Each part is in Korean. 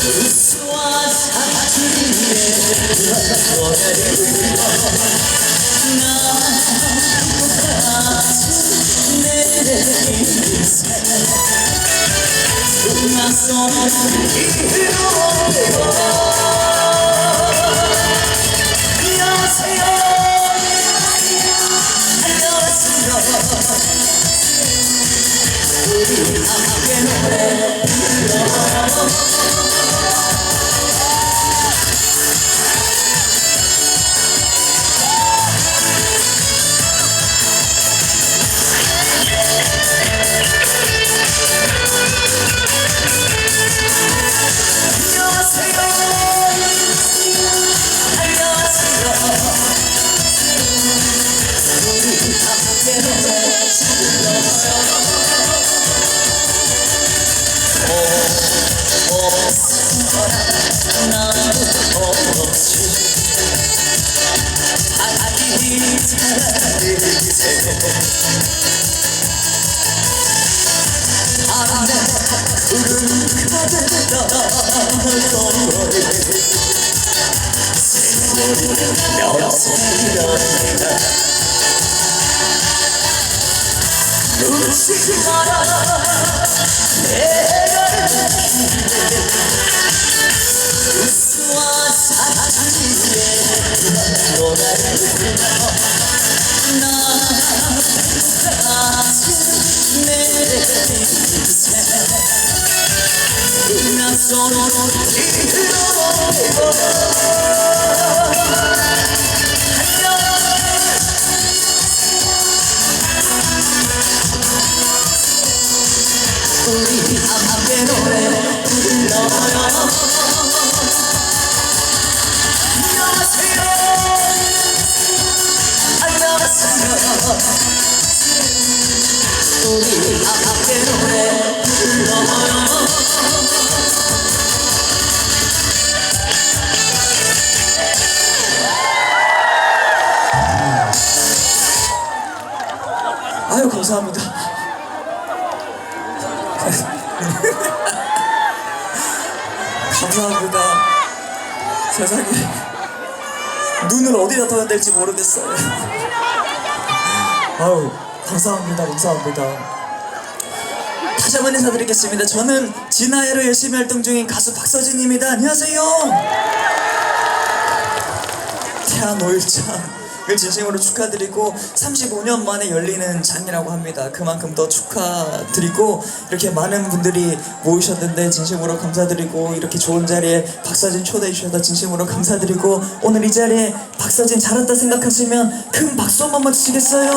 우수와 사투리에 노래를 불러 나같은 내 인생 낯선 이유로 안녕하세요 안녕하세요 우리 함께 노래 불러 바람에 구름 가득 떠올거리 새소리를 멸치려니다 눈치 마라 내가 우수와 사투리에 노래를 불러 나같은 내 인생 낯선 이유로 우리 함께 노래 불러요 안녕하세요 안녕하세요 우리 함께 노래 불러요 아유 감사합니다 감사합니다. 세상에 눈을 어디다 둬야 될지 모르겠어요. 아유 감사합니다. 감사합니다. 다시 한번 인사드리겠습니다. 저는 진아예로 열심히 활동 중인 가수 박서진입니다. 안녕하세요. 태아 노일장을 진심으로 축하드리고 35년 만에 열리는 장이라고 합니다. 그만큼 더 축하드리고 이렇게 많은 분들이 모이셨는데 진심으로 감사드리고 이렇게 좋은 자리에 박서진 초대해 주셔서 진심으로 감사드리고 오늘 이 자리에 박서진 잘했다 생각하시면 큰 박수 한 번만 주시겠어요?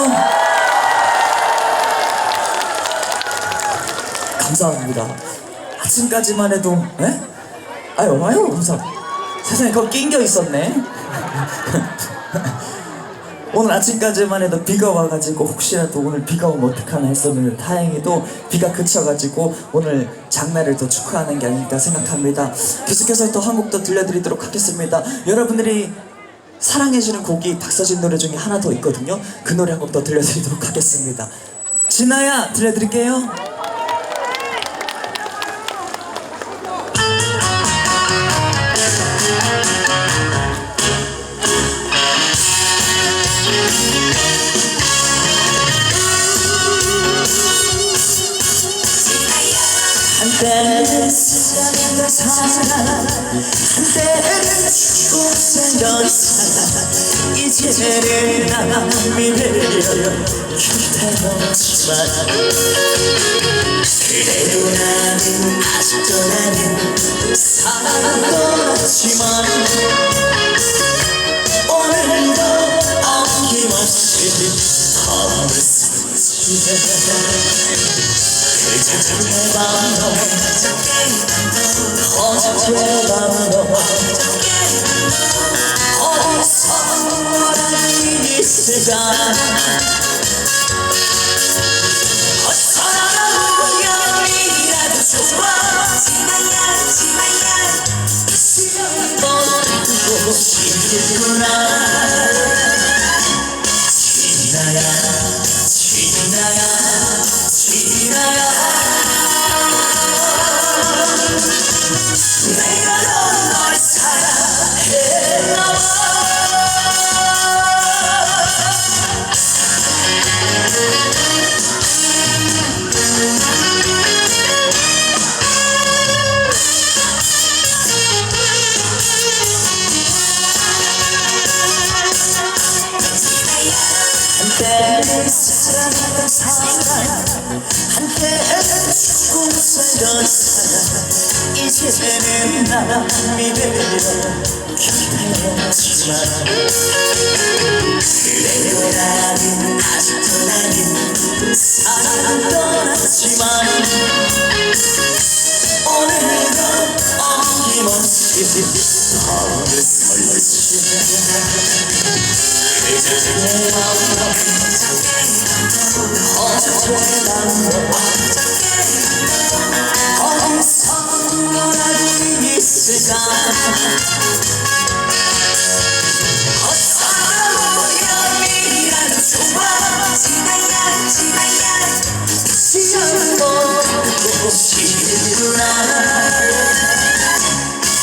감사합니다. 아침까지만 해도 에? 아유 감사합니다. 세상에 그거 낑겨 있었네. 오늘 아침까지만 해도 비가 와가지고 혹시라도 오늘 비가 오면 어떡하나 했었는데 다행히도 비가 그쳐가지고 오늘 장날을 더 축하하는 게 아닐까 생각합니다. 계속해서 또 한 곡 더 들려드리도록 하겠습니다. 여러분들이 사랑해주는 곡이 박서진 노래 중에 하나 더 있거든요. 그 노래 한 곡 더 들려드리도록 하겠습니다. 진아야 들려드릴게요. 한때는 세상의 사랑 한때는 죽고 살던 사랑 이제는 남이 되려 기다렸지만 그래도 나는 아직도 나는 사랑은 떠났지만 오늘도 아낌없이 밤을 새우지 어저께 밤도 어디서 뭐라는 있을까 어서 나가보면이라도 좋아 지마야 시험 뻗고 싶구나 진아야 진아야 널 사랑했나 한때 사랑했던 사람 한때 죽고 살던 사람 이제는 남이 되려 기다렸지만 그래도 나는 아직도 나는 사랑 떠났지만 오늘도 어김없이 밤을 설치네 그저의 마음 어떻게 난 어디서 뭐라도 있을까 어쩌라고 연이라도 좋아 지나야 시간을 멈고 싶구나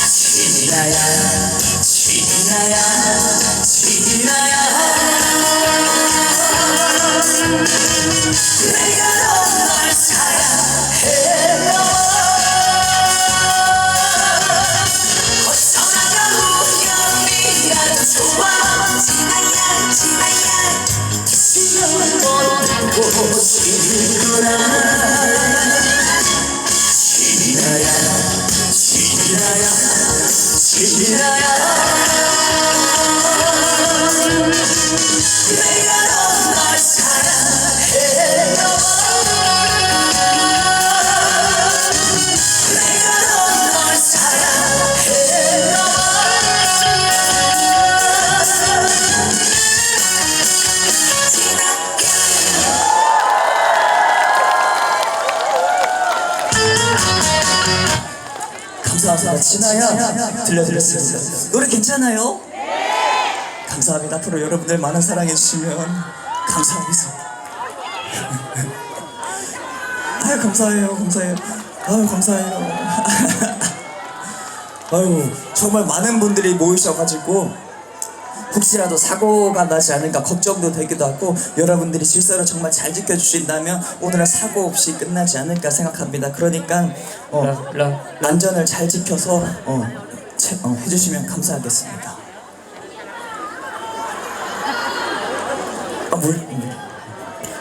지나야 내가 널 사랑했나 어쩌다가 우연이라도 좋아 지나야 시간을 멈고 싶구나 지나야 내가 널 사랑했나 내가 널 사랑했나 감사합니다. 진아야 들려드렸습니다. 노래 괜찮아요? 감사합니다. 앞으로 여러분들 많은 사랑해 주시면 감사하겠습니다. 아유 감사해요. 아유 감사해요. 아유 정말 많은 분들이 모이셔가지고 혹시라도 사고가 나지 않을까 걱정도 되기도 하고 여러분들이 질서를 정말 잘 지켜주신다면 오늘은 사고 없이 끝나지 않을까 생각합니다. 그러니까 안전을 잘 지켜서 해주시면 감사하겠습니다.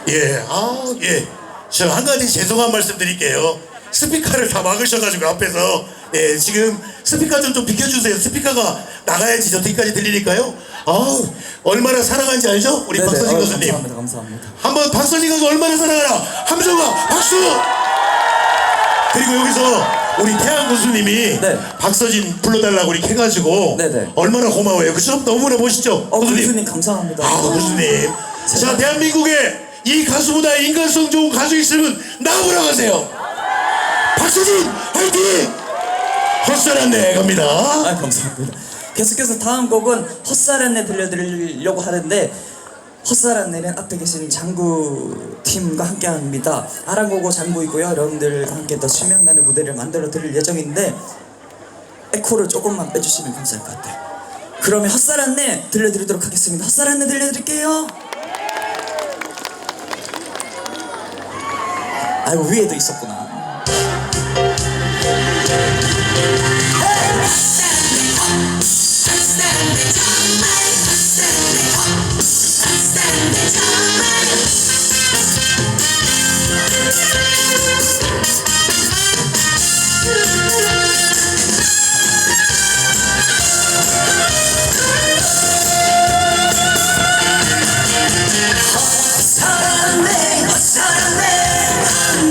예. 저 한 가지 죄송한 말씀 드릴게요. 스피커를 다 막으셔가지고 앞에서 지금 스피커 좀 비켜주세요. 스피커가 나가야지 저기까지 들리니까요. 얼마나 사랑한지 알죠? 우리 박서진 교수님. 감사합니다. 한번 박서진 교수 얼마나 사랑하나 함성아 박수. 그리고 여기서 우리 태양 교수님이 박서진 불러달라고 이렇게 해가지고 얼마나 고마워요. 그 좀 너무나 멋있죠? 교수님 감사합니다. 교수님. 자, 대한민국에 이 가수보다 인간성 좋은 가수 있으면 나오라고 하세요. 박서진 화이팅! 헛살았네 갑니다. 감사합니다. 계속해서 다음 곡은 헛살았네 들려드리려고 하는데 헛살았네는 앞에 계신 장구팀과 함께 합니다. 아랑고고 장구이고요. 여러분들과 함께 더 신명나는 무대를 만들어 드릴 예정인데 에코를 조금만 빼주시면 감사할 것 같아요. 그러면 헛살았네 들려드리도록 하겠습니다. 헛살았네 들려드릴게요. 아이고 위에도 있었구나.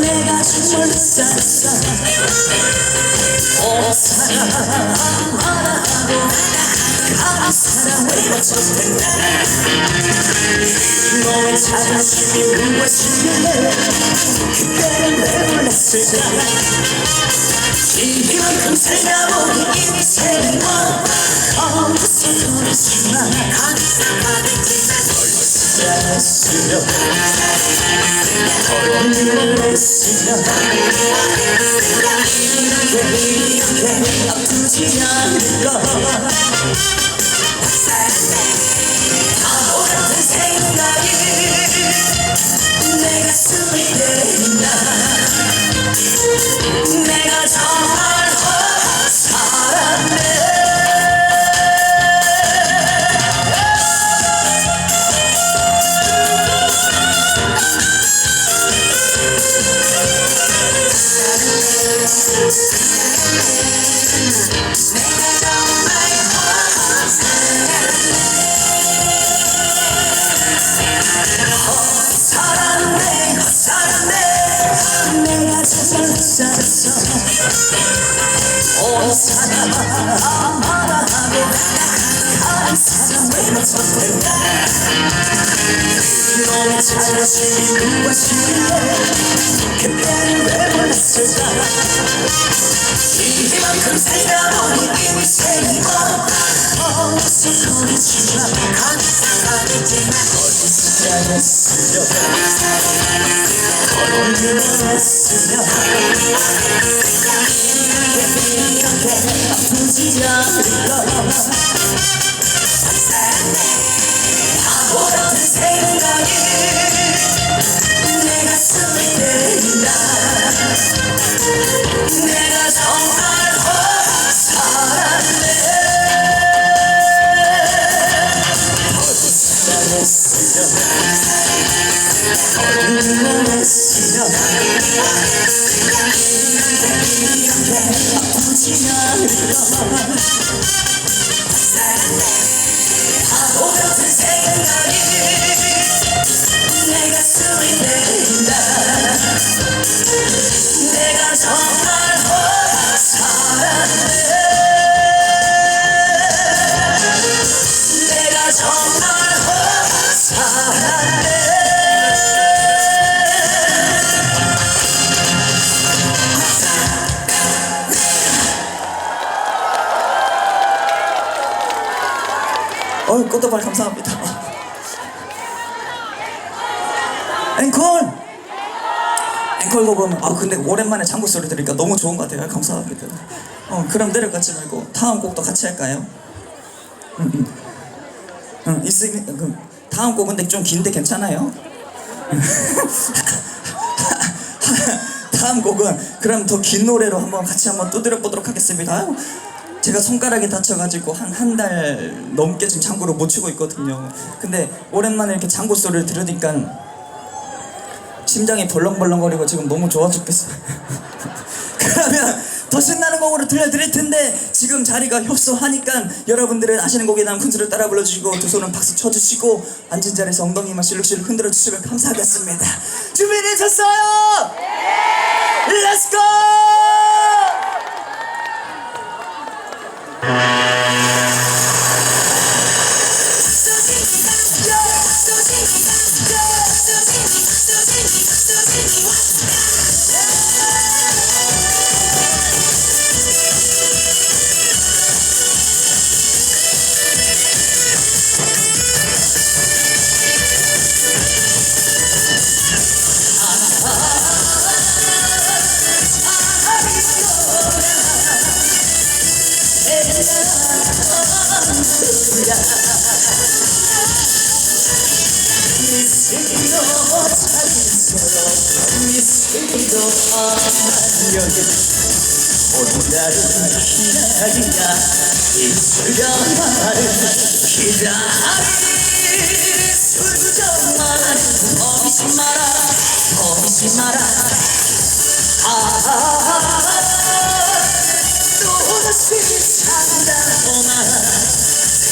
내가 정말 쌌어 사랑하고 사랑 외쳤을 때 너의 자존심이 무엇이길래 그때는 왜 몰랐을까 이만큼 살다보니 인생이 어디서 돌아서만 않았으면 결혼을 했으면 이렇게 아프지 않을까 바보 같은 생각이 내 가슴을 때린다 내가 정말 살았네 내가 잘 살았어 온 사람 말하고 한 사람 왜 놓쳤을까 너의 자존심이 무엇이길래 그때는 왜 몰랐을까 이만큼 살다 보니 인생이 어디서 거리지마 감사하겠지만 어디서 않았으면 결혼을 했으면 이렇게 아프지 않을까 바보 같은 생각이 내 가슴을 때린다 내가 정말 살았네 어디서 잘했으면 결혼을 했으면 이렇게 아프지 않을까 바보 같은 생각이 내 가슴을 때린다 내가 정말 살았네 내가 정말 살았네 꽃다발 감사합니다. 앵콜 곡은 근데 오랜만에 장구 소리 들으니까 너무 좋은 것 같아요. 감사합니다. 그럼 내려가지 말고 다음 곡도 같이 할까요? 다음 곡은 근데 좀 긴데 괜찮아요? 다음 곡은 그럼 더 긴 노래로 같이 한번 두드려 보도록 하겠습니다. 제가 손가락이 다쳐가지고 한 달 넘게 지금 장구를 못 치고 있거든요. 근데 오랜만에 이렇게 장구 소리를 들으니까 심장이 벌렁벌렁거리고 지금 너무 좋아 죽겠어요. 그러면 더 신나는 곡으로 들려드릴 텐데 지금 자리가 협소하니까 여러분들은 아시는 곡에 대한 큰 소리를 따라 불러주시고 두 손은 박수 쳐주시고 앉은 자리에서 엉덩이만 실룩실룩 흔들어 주시면 감사하겠습니다. 준비되셨어요? 네! Let's go! 미스기도 안녕 오늘날은 기다리냐 이수련만을 기다리 순정만 범이지 마라 또다시 산다고만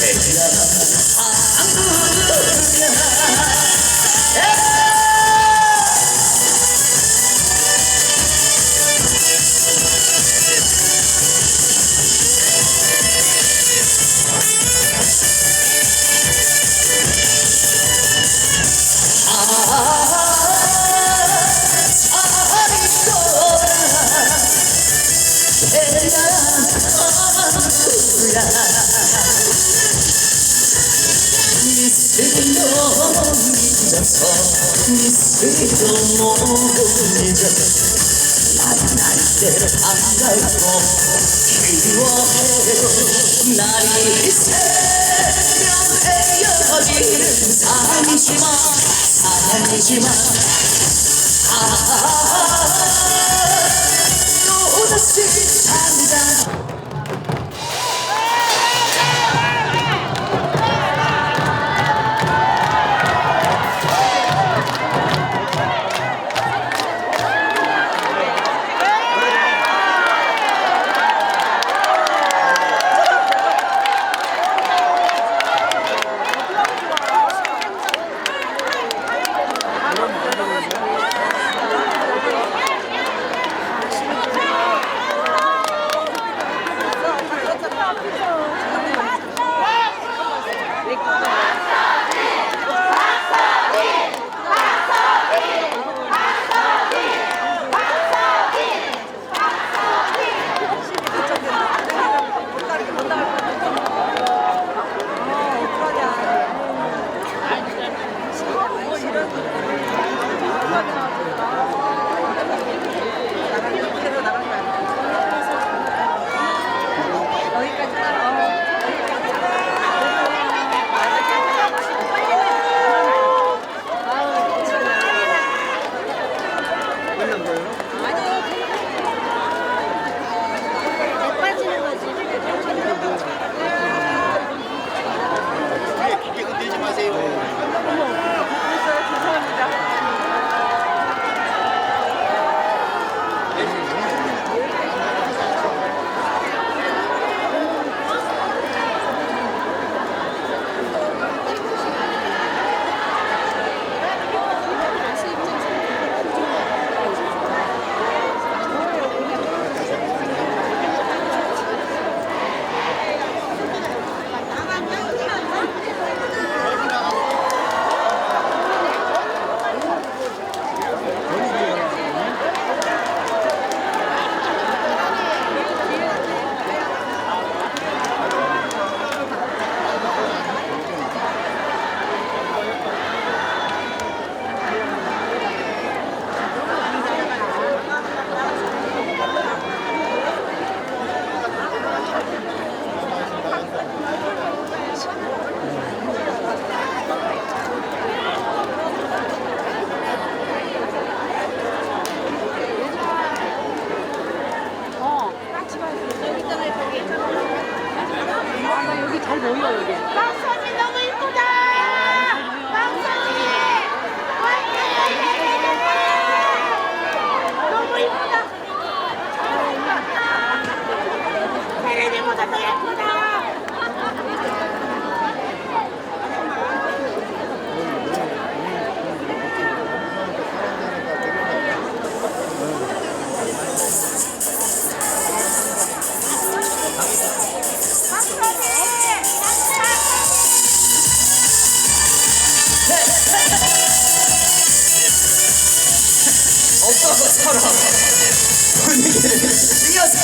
해야 안 부르냐 늦어서 미스도 모르고 나는 날때를 안갈고 그리워해도 날이 새면 헤어지는 삶이지만 또다시 산다. 잘 보여 여기. 박선이 너무 이쁘다. 박선이. 너무 이쁘다. 텔레비보다 더 예쁘다. 어떤 것처럼 분위기를 이어서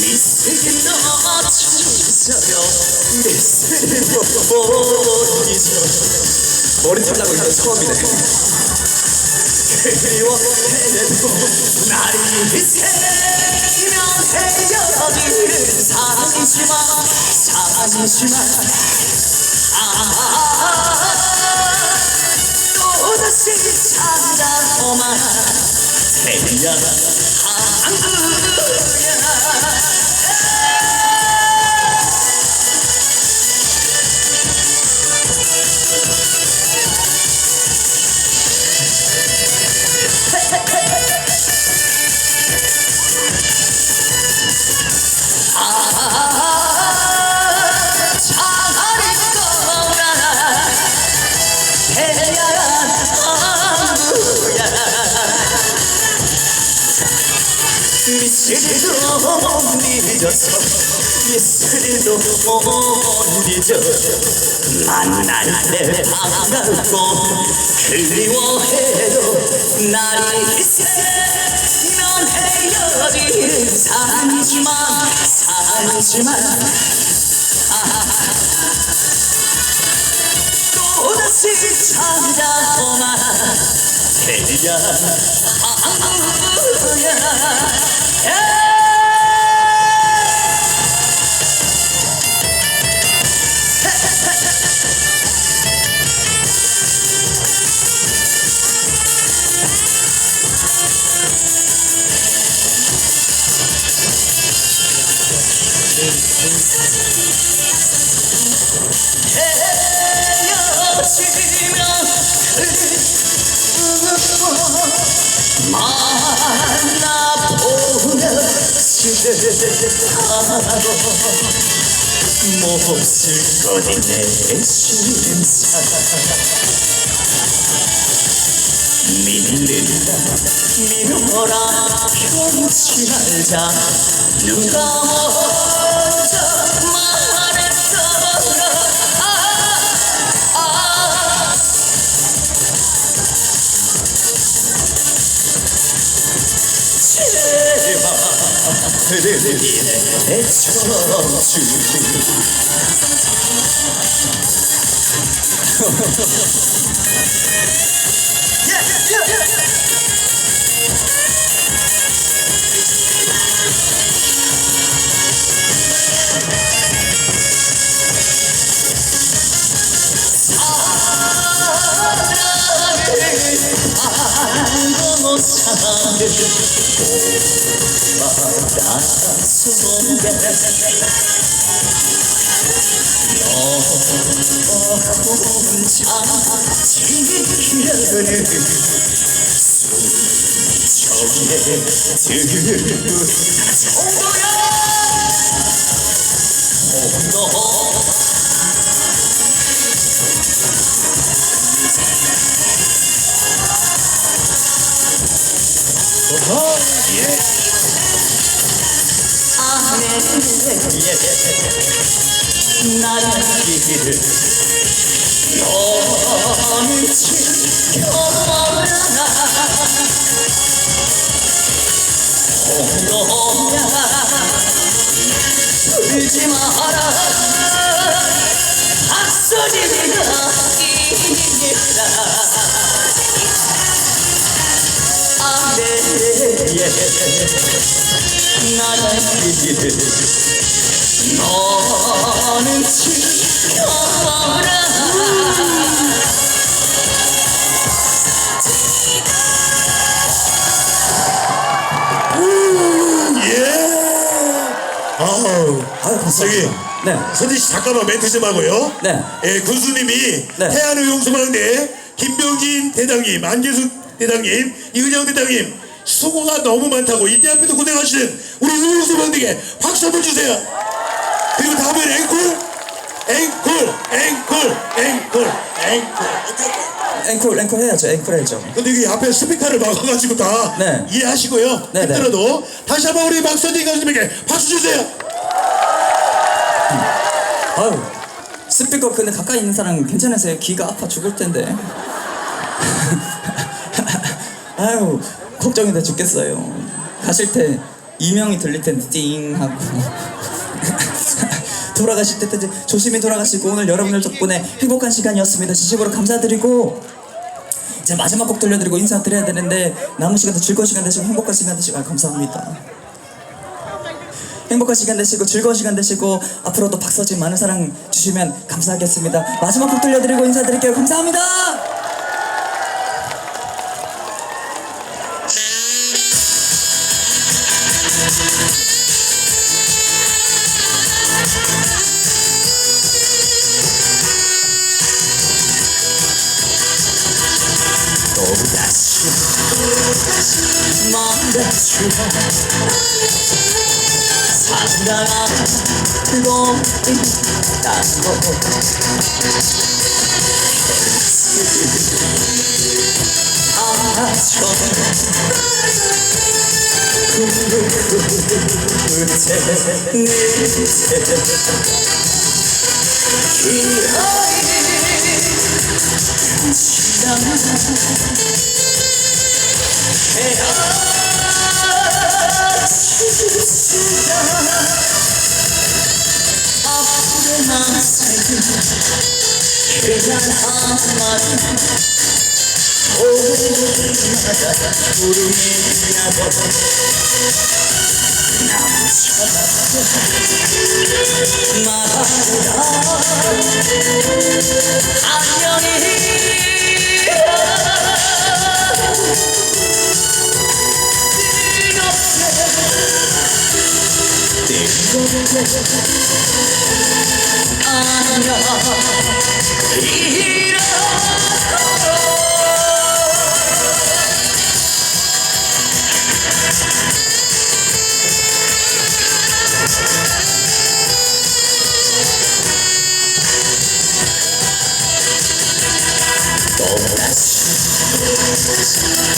미스긴 너 주세요 미스긴 너 머리 털라고 이거 처음이네 그리워해도 날이 새면 헤어지는 사랑이지만 또다시 찾아오만 태양 한국야 미치지도 못 잊어서 이슬도 못 잊어 만날 때 반갑고 그리워해도 날이 새면 헤어진 산지만 또다시 찾아오마 해야 한국야 헤어지면 만나보면 지대하고 몹쓸 거니 내 심사 미뤄라 편치 말자 누가 먼저 말했더라 제발 애쳐주 나의 길을 너는 지켜라 홍도야 울지 마라 박서진이가 이기라 나의 길을 너는 지켜라 아우, 저기 네. 선진 씨 잠깐만 멘트 좀 하고요. 네. 예, 군수님이 네. 태안의용소방대 김병진 대장님, 안계수 대장님, 이은영 대장님 수고가 너무 많다고 이때 앞에도 고생하시는 우리 의용소방대에게 박수 한번 주세요. 그리고 다음엔 앵콜. 앵콜 해야죠. 앵콜 해야죠. 근데 이게 앞에 스피커를 막아가지고 다 네. 이해하시고요. 네, 네. 힘들어도 다시 한번 우리 박선진 가수님에게 박수 주세요. 아유, 스피커 근데 가까이 있는 사람 괜찮으세요? 귀가 아파 죽을 텐데. 아유, 걱정이 돼 죽겠어요. 가실 때 이명이 들릴 텐데 띵 하고. 돌아가실 때 이제 조심히 돌아가시고 오늘 여러분들 덕분에 행복한 시간이었습니다. 진심으로 감사드리고 이제 마지막 곡 들려드리고 인사드려야 되는데 남은 시간도 즐거운 시간 되시고 행복한 시간 되시고 감사합니다. 행복한 시간 되시고 즐거운 시간 되시고 앞으로도 박서진 많은 사랑 주시면 감사하겠습니다. 마지막 곡 들려드리고 인사드릴게요. 감사합니다. 또다시 말해줘 사랑하고 있다고 그날 한마디 오늘마다 구름이 나고 남쳐놨어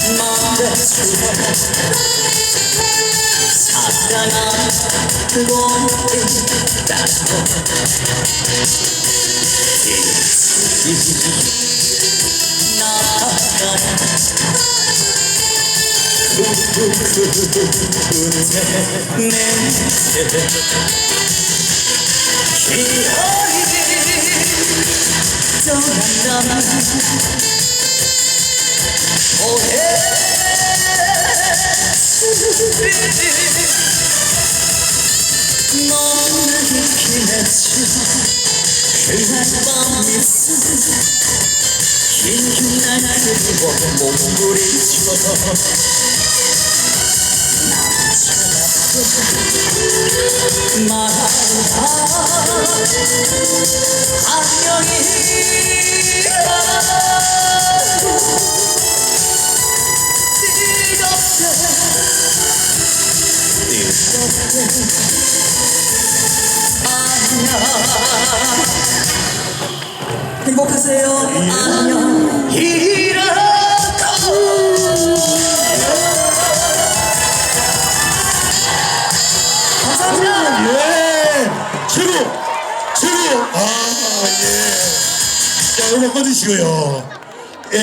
말하라 사랑아 그곳에 따로 너무나 깊이 맺혀 그날 밤 입술 긴 날 그리워 몸부림쳐 행복하세요. 안녕 이라고 감사합니다. 예, 최고, 최고. 아, 예. 자, 음악 꺼주시고요. 예.